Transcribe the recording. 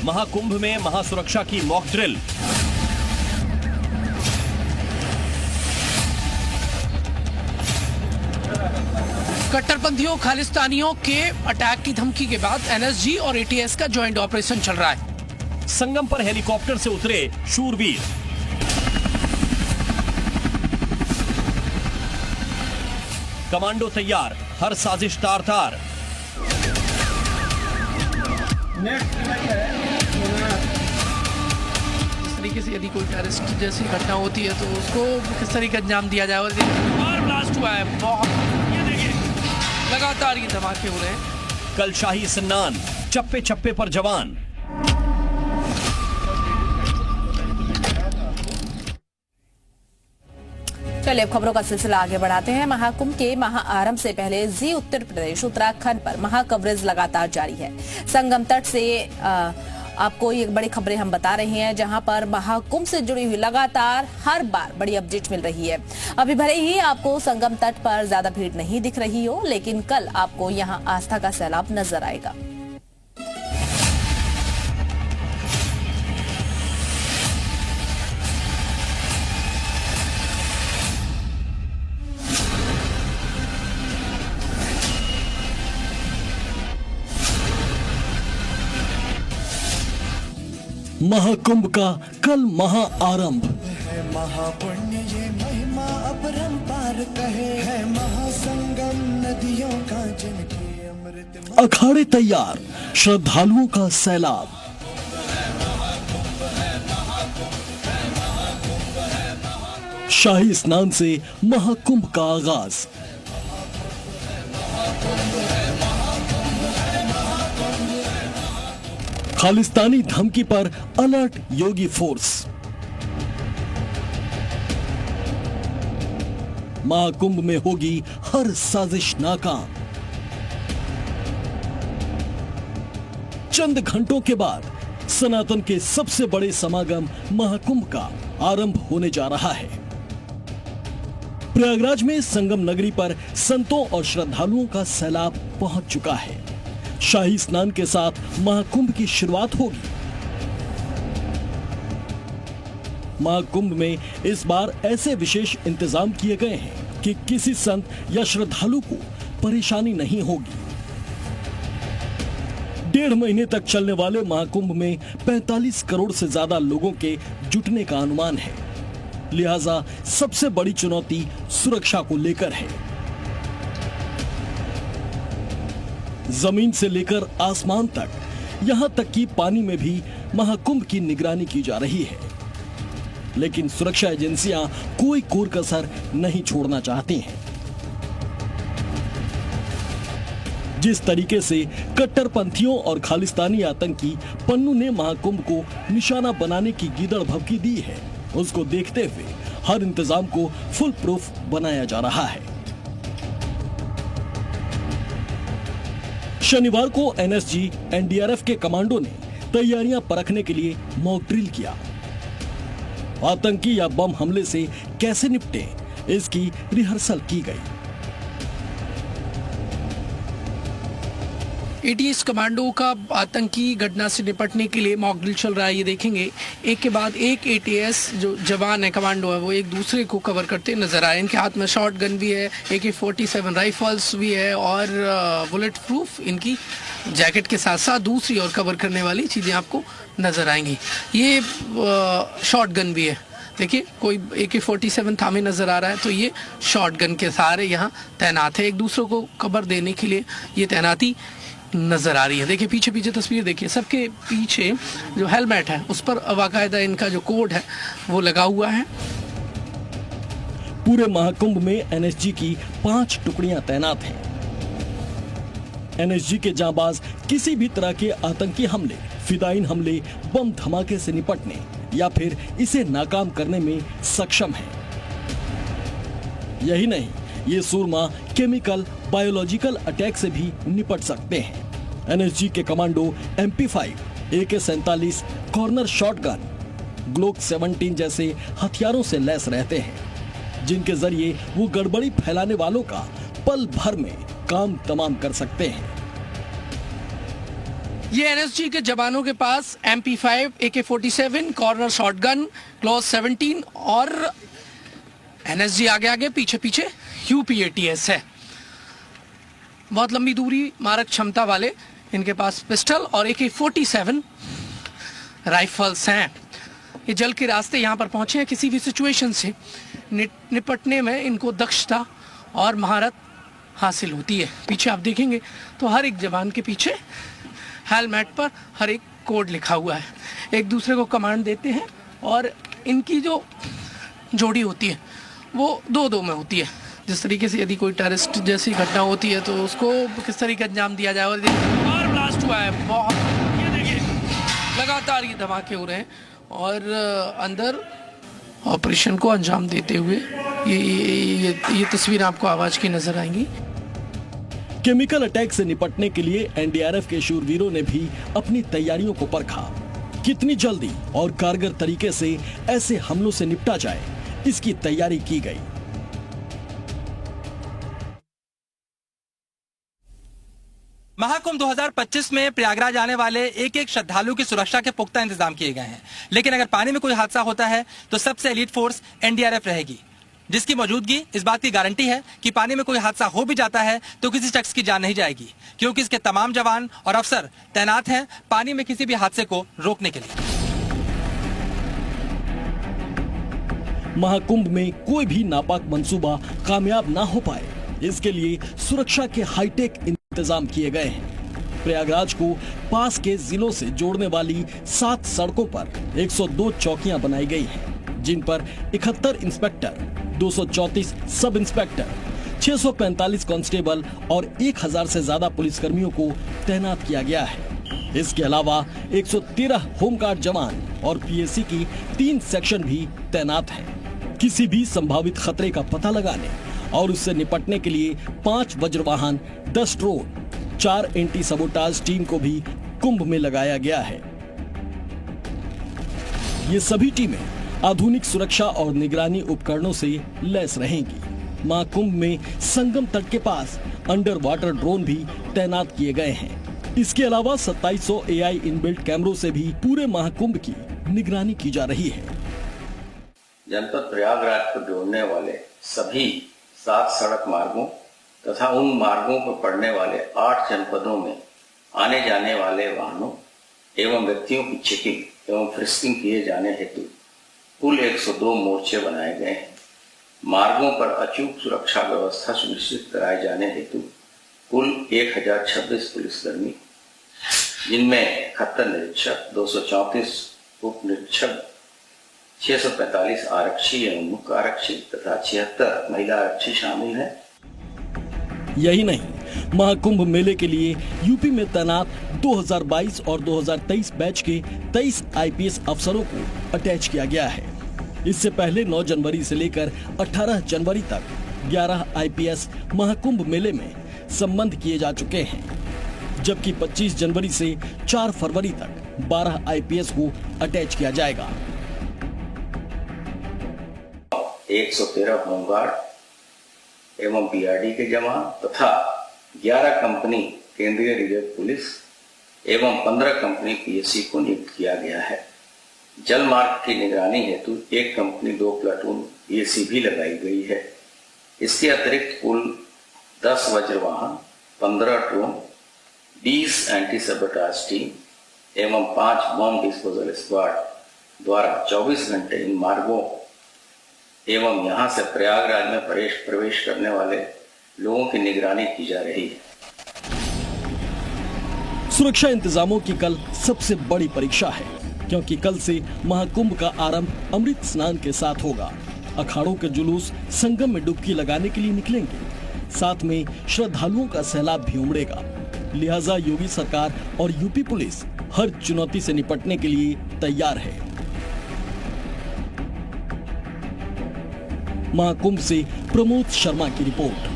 महाकुंभ में महासुरक्षा की mock drill. कट्टरपंथियों खालिस्तानियों के अटैक की धमकी के बाद एनएसजी और एटीएस का ज्वाइंट ऑपरेशन चल रहा है। संगम पर हेलीकॉप्टर से उतरे शूरवीर। कमांडो तैयार, हर साजिश तार तार। इस तरीके से यदि कोई टेररिस्ट जैसी घटना होती है तो उसको किस तरीके अंजाम दिया जाए। और ब्लास्ट हुआ है बहुत, ये देखिए लगातार ये धमाके हो रहे हैं। कल शाही स्नान, चप्पे चप्पे पर जवान। चलिए अब खबरों का सिलसिला आगे बढ़ाते हैं। महाकुंभ के महाआरंभ से पहले जी उत्तर प्रदेश उत्तराखंड पर महा कवरेज लगातार जारी है। संगम तट से आपको ये बड़ी खबरें हम बता रहे हैं, जहां पर महाकुंभ से जुड़ी हुई लगातार हर बार बड़ी अपडेट मिल रही है। अभी भले ही आपको संगम तट पर ज्यादा भीड़ नहीं दिख रही हो, लेकिन कल आपको यहां आस्था का सैलाब नजर आएगा। महाकुंभ का कल महाआरंभ है। महापुण्य ये महिमा अपरंपार कहे है। महासंगम नदियों का जिनके अमृत अखाड़े तैयार, श्रद्धालुओं का सैलाब। शाही स्नान से महाकुंभ का आगाज। खालिस्तानी धमकी पर अलर्ट योगी फोर्स। महाकुंभ में होगी हर साजिश नाकाम। चंद घंटों के बाद सनातन के सबसे बड़े समागम महाकुंभ का आरंभ होने जा रहा है। प्रयागराज में संगम नगरी पर संतों और श्रद्धालुओं का सैलाब पहुंच चुका है। शाही स्नान के साथ महाकुंभ की शुरुआत होगी। महाकुंभ में इस बार ऐसे विशेष इंतजाम किए गए हैं कि किसी संत या श्रद्धालु को परेशानी नहीं होगी। 1.5 महीने तक चलने वाले महाकुंभ में 45 करोड़ से ज्यादा लोगों के जुटने का अनुमान है। लिहाजा सबसे बड़ी चुनौती सुरक्षा को लेकर है। जमीन से लेकर आसमान तक, यहां तक कि पानी में भी महाकुंभ की निगरानी की जा रही है। लेकिन सुरक्षा एजेंसियां कोई कोर कसर नहीं छोड़ना चाहती हैं। जिस तरीके से कट्टरपंथियों और खालिस्तानी आतंकी पन्नू ने महाकुंभ को निशाना बनाने की गीदड़ भभकी दी है, उसको देखते हुए हर इंतजाम को फुल प्रूफ बनाया जा रहा है। शनिवार को एनएसजी एनडीआरएफ के कमांडो ने तैयारियां परखने के लिए मॉक ड्रिल किया। आतंकी या बम हमले से कैसे निपटे, इसकी रिहर्सल की गई। एटीएस कमांडो का आतंकी घटना से निपटने के लिए मॉक ड्रिल चल रहा है। ये देखेंगे एक के बाद एक एटीएस जो जवान है, कमांडो है, वो एक दूसरे को कवर करते नजर आए। इनके हाथ में शॉट गन भी है, AK-47 राइफल्स भी है और बुलेट प्रूफ इनकी जैकेट के साथ साथ दूसरी और कवर करने वाली चीज़ें आपको नजर आएंगी। ये शॉट गन भी है, देखिए कोई AK-47 थामे नजर आ रहा है, तो ये शॉट गन के सहारे यहाँ तैनात है। एक दूसरे को कवर देने के लिए ये तैनाती नजर आ रही है। देखिए पीछे पीछे तस्वीर देखिए, सबके पीछे जो हेलमेट है उस पर बाकायदा इनका जो कोड है वो लगा हुआ है। पूरे महाकुंभ में एनएसजी की 5 टुकड़ियां तैनात हैं। एनएसजी के जांबाज किसी भी तरह के आतंकी हमले, फिदाइन हमले, बम धमाके से निपटने या फिर इसे नाकाम करने में सक्षम हैं। यही नहीं, ये सूरमा केमिकल, बायोलॉजिकल अटैक से भी निपट सकते हैं। एनएसजी के commando MP5, AK-47, corner shotgun, Glock 17 जैसे हथियारों से लैस रहते हैं, जिनके जरिए वो गड़बड़ी फैलाने वालों का पल भर में काम तमाम कर सकते हैं। ये एनएसजी के जवानों के पास MP5, AK-47, corner shotgun, Glock 17 और एनएसजी आगे आगे पीछे पीछे UP-ATS है। बहुत लंबी दूरी मारक क्षमता वाले इनके पास पिस्टल और AK-47 राइफल्स हैं। ये जल के रास्ते यहाँ पर पहुंचे हैं। किसी भी सिचुएशन से निपटने में इनको दक्षता और महारत हासिल होती है। पीछे आप देखेंगे तो हर एक जवान के पीछे हेलमेट पर हर एक कोड लिखा हुआ है। एक दूसरे को कमांड देते हैं और इनकी जो जोड़ी होती है वो 2-2 में होती है। जिस तरीके से यदि कोई टेररिस्ट जैसी घटना होती है तो उसको किस तरीके अंजाम दिया जाए। और ब्लास्ट हुआ है बहुत, ये देखिए लगातार ये धमाके हो रहे हैं और अंदर ऑपरेशन को अंजाम देते हुए ये तस्वीर आपको आवाज की नजर आएंगी। केमिकल अटैक से निपटने के लिए एनडीआरएफ के शूरवीरों ने भी अपनी तैयारियों को परखा। कितनी जल्दी और कारगर तरीके से ऐसे हमलों से निपटा जाए, इसकी तैयारी की गई। महाकुंभ 2025 में प्रयागराज आने वाले एक एक श्रद्धालु की सुरक्षा के पुख्ता इंतजाम किए गए हैं। लेकिन अगर पानी में कोई हादसा होता है तो सबसे एलीट फोर्स एनडीआरएफ रहेगी, जिसकी मौजूदगी इस बात की गारंटी है कि पानी में कोई हादसा हो भी जाता है तो किसी शख्स की जान नहीं जाएगी, क्योंकि इसके तमाम जवान और अफसर तैनात हैं पानी में किसी भी हादसे को रोकने के लिए। महाकुंभ में कोई भी नापाक मंसूबा कामयाब ना हो पाए, इसके लिए सुरक्षा के हाईटेक इंतजाम किए गए हैं। प्रयागराज को पास के जिलों से जोड़ने वाली 7 सड़कों पर 102 चौकियां बनाई गई हैं, जिन पर 71 इंस्पेक्टर, 234 सब इंस्पेक्टर, 645 कांस्टेबल और 1000 से ज्यादा पुलिसकर्मियों को तैनात किया गया है। इसके अलावा 113 होमगार्ड जवान और पीएसी की 3 सेक्शन भी तैनात हैं। किसी भी संभावित खतरे का पता लगाने और उससे निपटने के लिए 5 Vajravahan, 10 drone, 4 anti sabotage team को भी कुंभ में लगाया गया है। ये सभी टीमें आधुनिक सुरक्षा और निगरानी उपकरणों से लैस रहेंगी। महाकुंभ में संगम तट के पास अंडर वाटर ड्रोन भी तैनात किए गए हैं। इसके अलावा 2700 AI इनबिल्ट कैमरों से भी पूरे महाकुंभ की निगरानी की जा रही है। जनपद प्रयागराज को जोड़ने वाले सभी 7 सड़क मार्गों तथा उन मार्गों पर पड़ने वाले 8 जनपदों में आने जाने वाले वाहनों एवं व्यक्तियों की चेकिंग एवं फ्रिस्किंग किए जाने हेतु कुल 102 मोर्चे बनाए गए हैं। मार्गों पर अचूक सुरक्षा व्यवस्था सुनिश्चित कराए जाने हेतु कुल 1026 पुलिसकर्मी, जिनमें 71 निरीक्षक, 234 उप निरीक्षक, 645 आरक्षी एवं मुख्य आरक्षी तथा 76 महिला आरक्षी शामिल हैं। यही नहीं, महाकुंभ मेले के लिए यूपी में तैनात 2022 और 2023 बैच के 23 आईपीएस अफसरों को अटैच किया गया है। इससे पहले 9 जनवरी से लेकर 18 जनवरी तक 11 आईपीएस महाकुंभ मेले में संबंध किए जा चुके हैं, जबकि 25 जनवरी से 4 फरवरी तक 12 आईपीएस को अटैच किया जाएगा। 113 होमगार्ड एवं पीआरडी के जवान तथा 11 कंपनी केंद्रीय रिजर्व पुलिस एवं 15 कंपनी पीएससी को नियुक्त किया गया है। जल मार्ग की निगरानी हेतु 1 कंपनी 2 प्लाटून पीएससी भी लगाई गई है। इसके अतिरिक्त कुल 10 Vajravahan, 15 drone, 20 anti sabotage team एवं 5 बम डिस्पोजल स्क्वाड द्वारा 24 घंटे इन मार्गों एवं यहां से प्रयागराज में प्रवेश करने वाले लोगों की निगरानी की जा रही है। सुरक्षा इंतजामों की कल सबसे बड़ी परीक्षा है, क्योंकि कल से महाकुंभ का आरंभ अमृत स्नान के साथ होगा। अखाड़ों के जुलूस संगम में डुबकी लगाने के लिए निकलेंगे, साथ में श्रद्धालुओं का सैलाब भी उमड़ेगा। लिहाजा योगी सरकार और यूपी पुलिस हर चुनौती से निपटने के लिए तैयार है। महाकुंभ से प्रमोद शर्मा की रिपोर्ट।